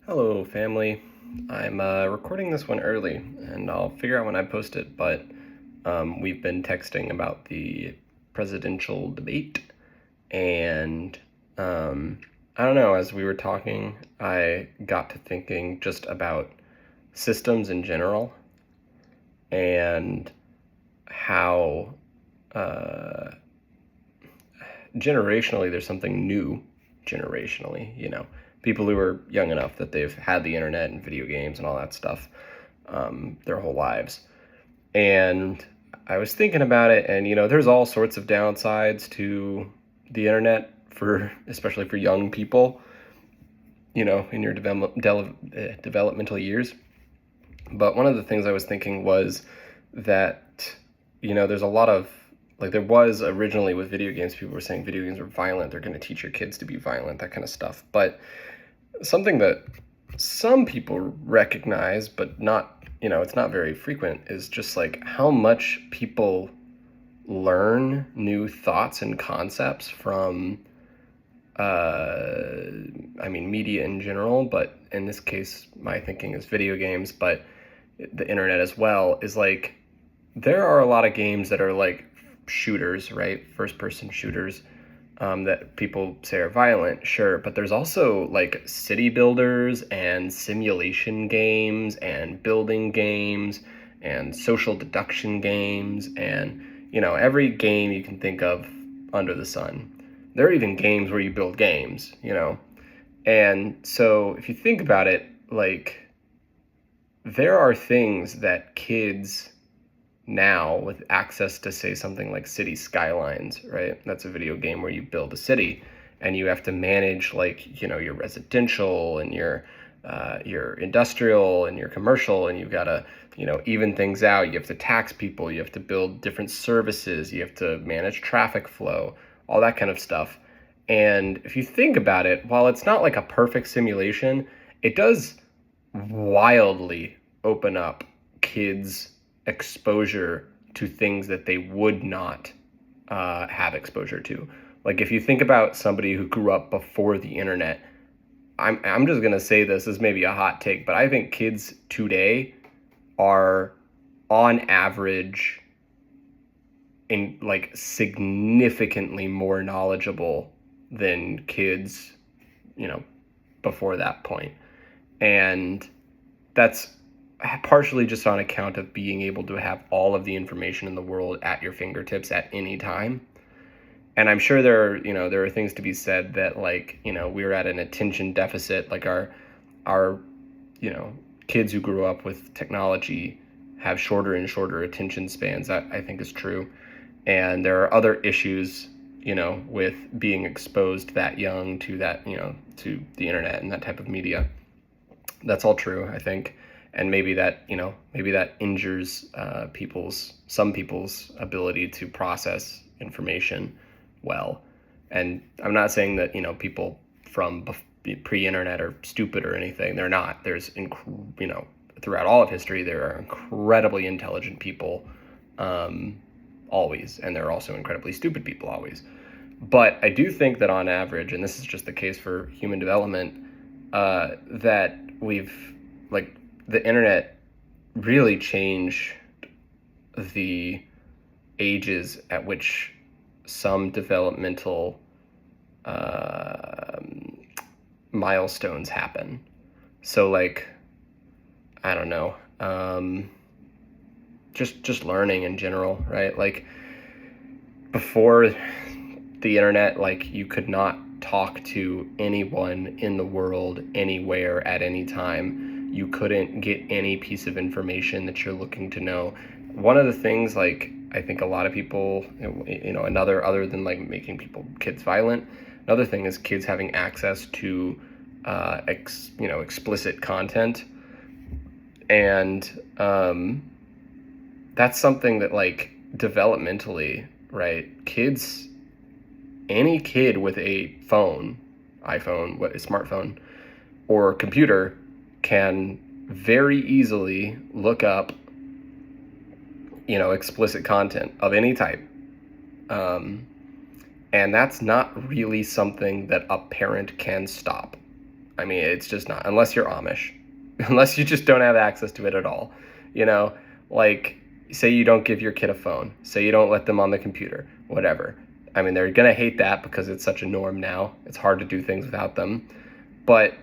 Hello, family. I'm recording this one early, and I'll figure out when I post it, but we've been texting about the presidential debate, and I don't know, as we were talking, I got to thinking just about systems in general and how generationally there's something new generationally, people who are young enough that they've had the internet and video games and all that stuff their whole lives. And I was thinking about it, and there's all sorts of downsides to the internet, for especially for young people, in your developmental years. But one of the things I was thinking was that there's a lot of, like, there was originally with video games, people were saying video games are violent, they're going to teach your kids to be violent, that kind of stuff. But something that some people recognize, but not, it's not very frequent, is just like how much people learn new thoughts and concepts from, media in general, but in this case, my thinking is video games, but the internet as well, is like there are a lot of games that are like shooters, right? First person shooters, that people say are violent, sure, but there's also like city builders and simulation games and building games and social deduction games and, every game you can think of under the sun. There are even games where you build games. And so if you think about it, like, there are things that kids now, with access to, say, something like City Skylines, right? That's a video game where you build a city and you have to manage, like, your residential and your industrial and your commercial, and you've got to, even things out. You have to tax people, you have to build different services, you have to manage traffic flow, all that kind of stuff. And if you think about it, while it's not like a perfect simulation, it does wildly open up kids' exposure to things that they would not have exposure to. Like, if you think about somebody who grew up before the internet, I'm just gonna say this is maybe a hot take, but I think kids today are, on average, in like significantly more knowledgeable than kids, you know, before that point. And that's partially just on account of being able to have all of the information in the world at your fingertips at any time. And I'm sure there are things to be said that, like, we're at an attention deficit, like our kids who grew up with technology have shorter and shorter attention spans. That, I think, is true. And there are other issues, with being exposed that young to that, to the internet and that type of media. That's all true, I think. And maybe that injures some people's ability to process information well. And I'm not saying that, people from pre-internet are stupid or anything. They're not. Throughout all of history, there are incredibly intelligent people, always, and there are also incredibly stupid people always. But I do think that on average, and this is just the case for human development, that the internet really changed the ages at which some developmental milestones happen. So, like, I don't know, just learning in general, right? Like, before the internet, like, you could not talk to anyone in the world anywhere at any time. You couldn't get any piece of information that you're looking to know. One of the things, like, I think a lot of people, other than like making kids violent, another thing is kids having access to explicit content. And that's something that, like, developmentally, right, any kid with a iPhone, a smartphone, or computer can very easily look up, explicit content of any type. And that's not really something that a parent can stop. I mean, it's just not, unless you're Amish, unless you just don't have access to it at all. You know, like, say you don't give your kid a phone, say you don't let them on the computer, whatever. I mean, they're going to hate that because it's such a norm now. It's hard to do things without them. But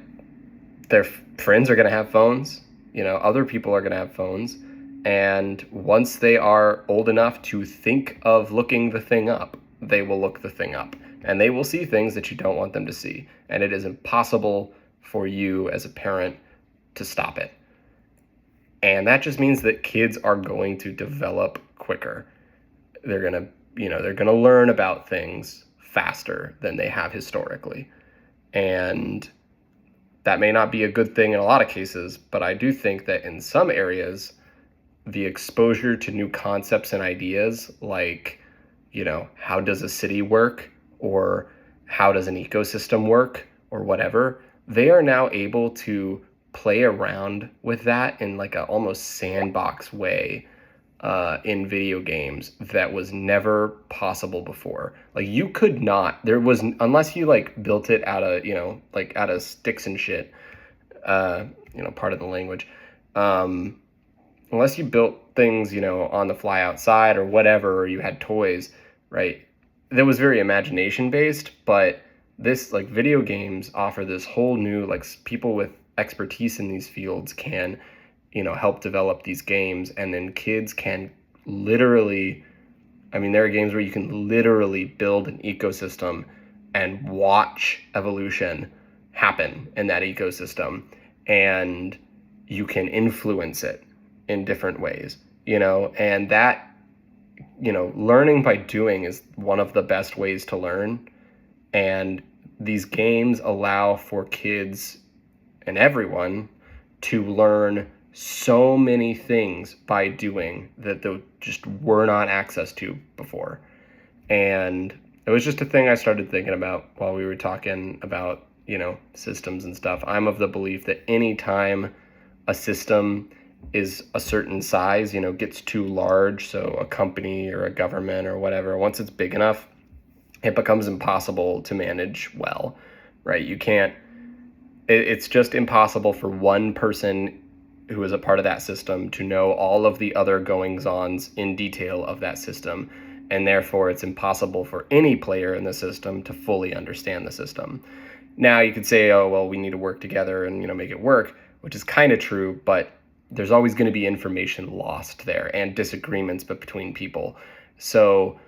their friends are going to have phones. You know, other people are going to have phones. And once they are old enough to think of looking the thing up, they will look the thing up. And they will see things that you don't want them to see. And it is impossible for you as a parent to stop it. And that just means that kids are going to develop quicker. They're going to, they're going to learn about things faster than they have historically. And that may not be a good thing in a lot of cases, but I do think that in some areas, the exposure to new concepts and ideas, like, how does a city work, or how does an ecosystem work, or whatever, they are now able to play around with that in like a almost sandbox way in video games that was never possible before. Like, you could not, unless you like built it out of, like out of sticks and shit, part of the language, unless you built things, on the fly outside or whatever, or you had toys, right? That was very imagination based, but this, like, video games offer this whole new, like, people with expertise in these fields can, help develop these games, and then kids can literally, I mean, there are games where you can literally build an ecosystem and watch evolution happen in that ecosystem, and you can influence it in different ways, and that, learning by doing is one of the best ways to learn. And these games allow for kids and everyone to learn so many things by doing that they just were not access to before. And it was just a thing I started thinking about while we were talking about, systems and stuff. I'm of the belief that anytime a system is a certain size, gets too large, so a company or a government or whatever, once it's big enough, it becomes impossible to manage well, right? You can't, it's just impossible for one person who is a part of that system to know all of the other goings-ons in detail of that system. And therefore, it's impossible for any player in the system to fully understand the system. Now, you could say, oh, well, we need to work together and, make it work, which is kind of true, but there's always going to be information lost there and disagreements between people. So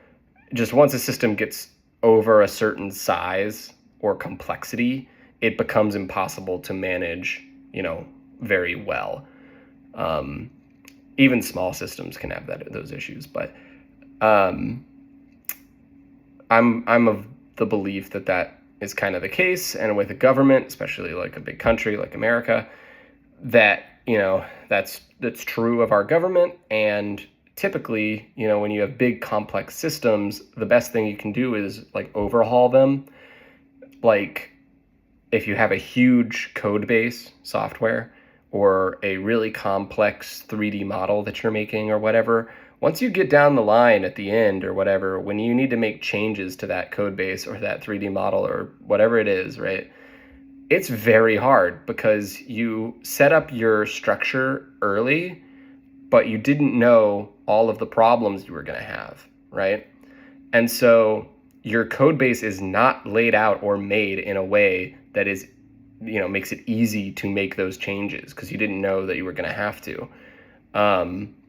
just once a system gets over a certain size or complexity, it becomes impossible to manage, very well. Even small systems can have those issues, but I'm of the belief that is kind of the case. And with a government, especially like a big country like America, that, that's true of our government. And typically, when you have big complex systems, the best thing you can do is like overhaul them. Like, if you have a huge code base software or a really complex 3D model that you're making or whatever, once you get down the line at the end or whatever, when you need to make changes to that code base or that 3D model or whatever it is, right? It's very hard because you set up your structure early, but you didn't know all of the problems you were going to have, right? And so your code base is not laid out or made in a way that is, makes it easy to make those changes because you didn't know that you were going to have to.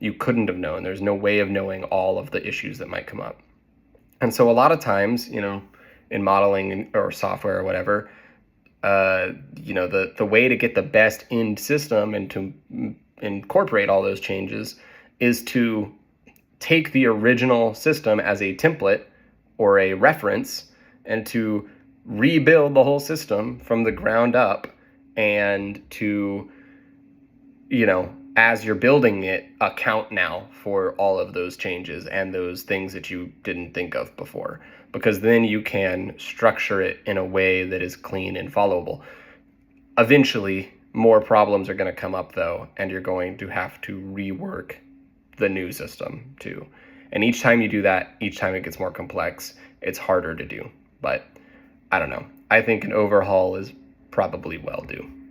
You couldn't have known. There's no way of knowing all of the issues that might come up. And so a lot of times, in modeling or software or whatever, the way to get the best end system and to incorporate all those changes is to take the original system as a template or a reference and to rebuild the whole system from the ground up, and to, as you're building it, account now for all of those changes and those things that you didn't think of before, because then you can structure it in a way that is clean and followable. Eventually, more problems are going to come up, though, and you're going to have to rework the new system, too. And each time you do that, each time it gets more complex, it's harder to do. But I don't know. I think an overhaul is probably well do.